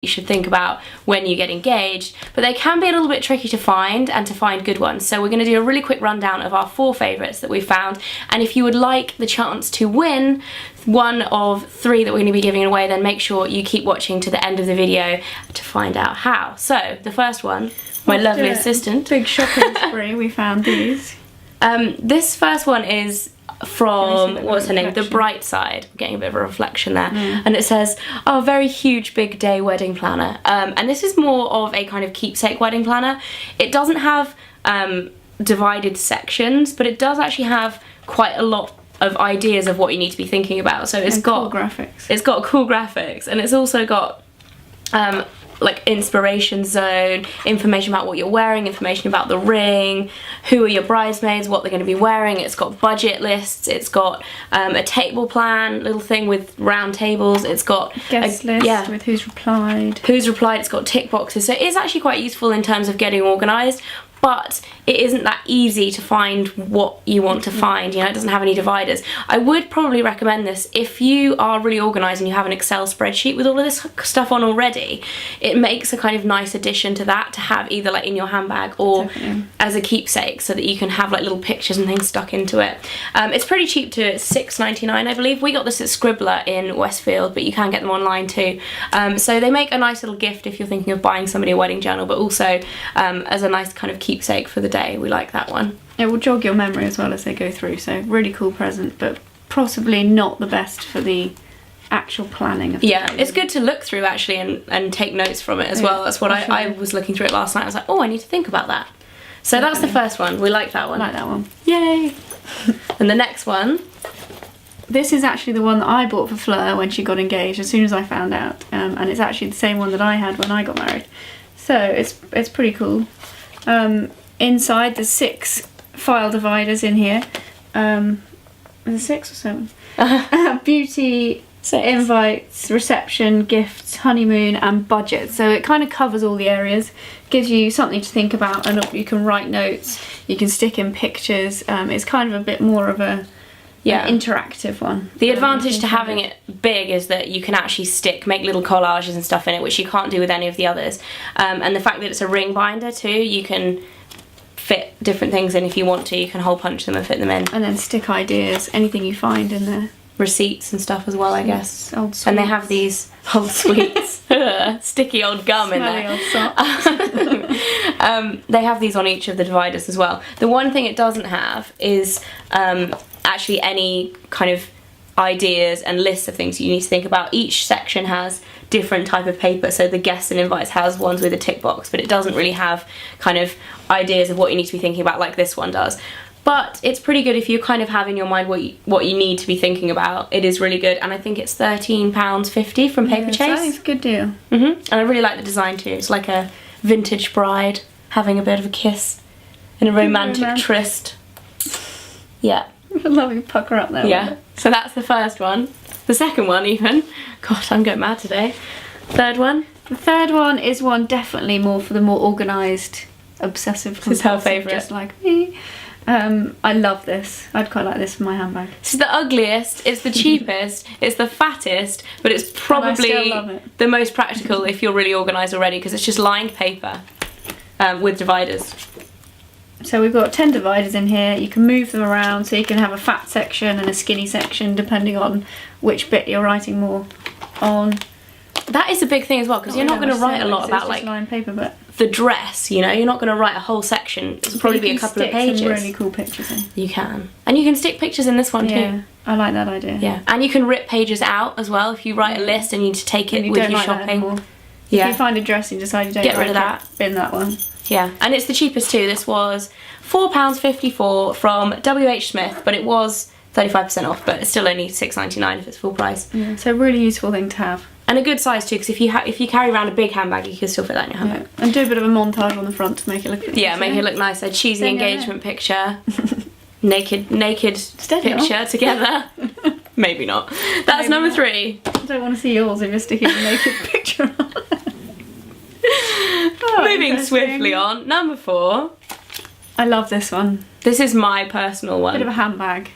you should think about when you get engaged, but they can be a little bit tricky to find and to find good ones. So we're going to do a really quick rundown of our 4 favourites that we found, and if you would like the chance to win one of 3 that we're going to be giving away, then make sure you keep watching to the end of the video to find out how. So the first one, my lovely assistant. Big shopping spree, we found these. This first one is from, what's her name? The Bright Side. I'm getting a bit of a reflection there. And it says, oh, very huge big day wedding planner. And this is more of a kind of keepsake wedding planner. It doesn't have divided sections, but it does actually have quite a lot of ideas of what you need to be thinking about. So it's got cool graphics. It's got cool graphics, and it's also got like inspiration zone, information about what you're wearing, information about the ring, who are your bridesmaids, what they're going to be wearing. It's got budget lists, it's got a table plan, little thing with round tables, it's got guest list with who's replied. It's got tick boxes, so it is actually quite useful in terms of getting organised. But it isn't that easy to find what you want to find, you know, it doesn't have any dividers. I would probably recommend this if you are really organised and you have an Excel spreadsheet with all of this stuff on already. It makes a kind of nice addition to that to have either like in your handbag or as a keepsake, so that you can have like little pictures and things stuck into it. It's pretty cheap too, it's $6.99 I believe. We got this at Scribbler in Westfield, but you can get them online too. So they make a nice little gift if you're thinking of buying somebody a wedding journal, but also as a nice kind of keepsake for the day. We like that one. It will jog your memory as well as they go through, so really cool present, but possibly not the best for the actual planning of the day. It's good to look through actually and take notes from it as well. That's what I was looking through it last night. I was like, oh, I need to think about that. So that's the first one. We like that one. I like that one. Yay! And the next one, this is actually the one that I bought for Fleur when she got engaged, as soon as I found out, and it's actually the same one that I had when I got married. So it's pretty cool. Inside there's 6 file dividers in here. Is it 6 or 7? Beauty, invites, reception, gifts, honeymoon and budget. So it kind of covers all the areas, gives you something to think about, and you can write notes, you can stick in pictures. It's kind of a bit more of an interactive one. The advantage to having it big is that you can actually make little collages and stuff in it, which you can't do with any of the others. And the fact that it's a ring binder too, you can fit different things in if you want to. You can hole punch them and fit them in. And then stick ideas, anything you find in there. Receipts and stuff as well, I guess. Old sweets. And they have these old sweets, sticky old gum in there. Old socks. They have these on each of the dividers as well. The one thing it doesn't have is actually any kind of ideas and lists of things you need to think about. Each section has different type of paper, so the guests and invites has ones with a tick box, but it doesn't really have kind of ideas of what you need to be thinking about like this one does. But it's pretty good if you kind of have in your mind what you need to be thinking about. It is really good, and I think it's £13.50 from Paperchase. I think it's a good deal. And I really like the design too. It's like a vintage bride having a bit of a kiss in a romantic tryst. Yeah. I love you pucker up there. Yeah. So that's the first one. The second one even. God, I'm going mad today. Third one. The third one is one definitely more for the more organised, obsessive. This is her favourite. Just like me. I love this. I'd quite like this for my handbag. This is the ugliest, it's the cheapest, it's the fattest, but it's probably the most practical if you're really organised already, because it's just lined paper with dividers. So we've got 10 dividers in here. You can move them around, so you can have a fat section and a skinny section depending on which bit you're writing more on. That is a big thing as well, because you're not going to write a lot about like lined paper, but the dress, you know, you're not going to write a whole section. It's probably be a couple of pages. Some really cool pictures in. You can. And you can stick pictures in this one too. Yeah, I like that idea. Yeah, and you can rip pages out as well if you write a list and you need to take it with you shopping. Yeah. If you find a dress and you decide you don't get rid of that, bin that one. Yeah, and it's the cheapest too. This was £4.54 from WH Smith, but it was 35% off, but it's still only $6.99 if it's full price. Yeah, so really useful thing to have. And a good size too, because if you carry around a big handbag, you can still fit that in your handbag. Yeah. And do a bit of a montage on the front to make it look. Make it look nice. A cheesy engagement picture, naked picture together. Maybe not. That's maybe number 3. I don't want to see yours if you're sticking a naked picture on. Moving swiftly on, number 4. I love this one. This is my personal one. Bit of a handbag.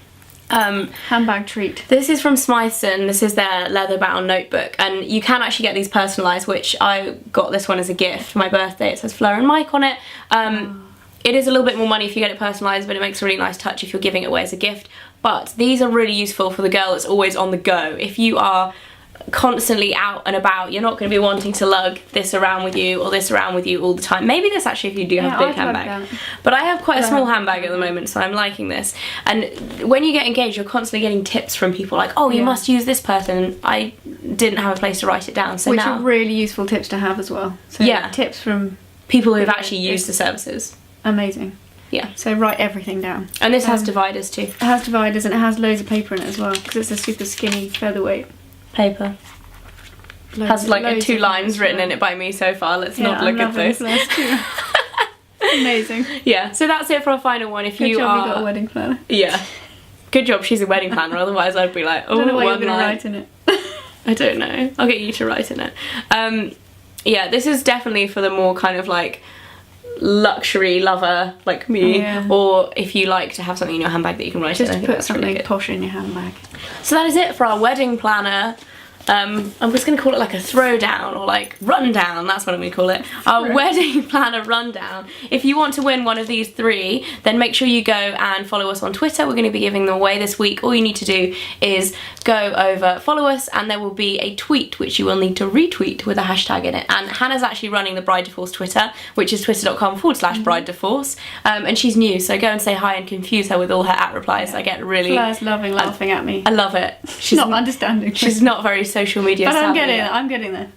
Handbag treat. This is from Smythson. This is their leather bound notebook, and you can actually get these personalised, which I got this one as a gift for my birthday. It says Fleur and Mike on it. It is a little bit more money if you get it personalised, but it makes a really nice touch if you're giving it away as a gift. But these are really useful for the girl that's always on the go. If you are constantly out and about, you're not going to be wanting to lug this around with you or this around with you all the time. Maybe this actually if you do have a big handbag. But I have quite a small handbag at the moment, so I'm liking this. And when you get engaged, you're constantly getting tips from people like, oh, you must use this person. I didn't have a place to write it down, so Which now... are really useful tips to have as well. So Yeah. tips from people who've actually used the services. amazing. Yeah. So write everything down. And this has dividers too. It has dividers and it has loads of paper in it as well because it's a super skinny featherweight. Paper. Has like 2 lines written in it by me so far. Let's not look at those. Amazing. Yeah, so that's it for our final one. If Good you job are... you got a wedding planner. Yeah. Good job she's a wedding planner, otherwise I'd be like, oh, I don't know what you're one going to line. write in it. I don't know. I'll get you to write in it. Yeah, this is definitely for the more kind of like luxury lover like me, or if you like to have something in your handbag that you can write in. Just put something posh in your handbag. So that is it for our wedding planner. I'm just going to call it like a throwdown or like rundown, that's what I'm going to call it. Our wedding planner rundown. If you want to win one of these 3, then make sure you go and follow us on Twitter. We're going to be giving them away this week. All you need to do is go over, follow us, and there will be a tweet which you will need to retweet with a hashtag in it. And Hannah's actually running the Bride de Force Twitter, which is twitter.com/Bride de Force. And she's new, so go and say hi and confuse her with all her @replies. I get really... Fleur's loving laughing at me. I love it. She's not understanding. She's not very social media But savvy. I'm getting there.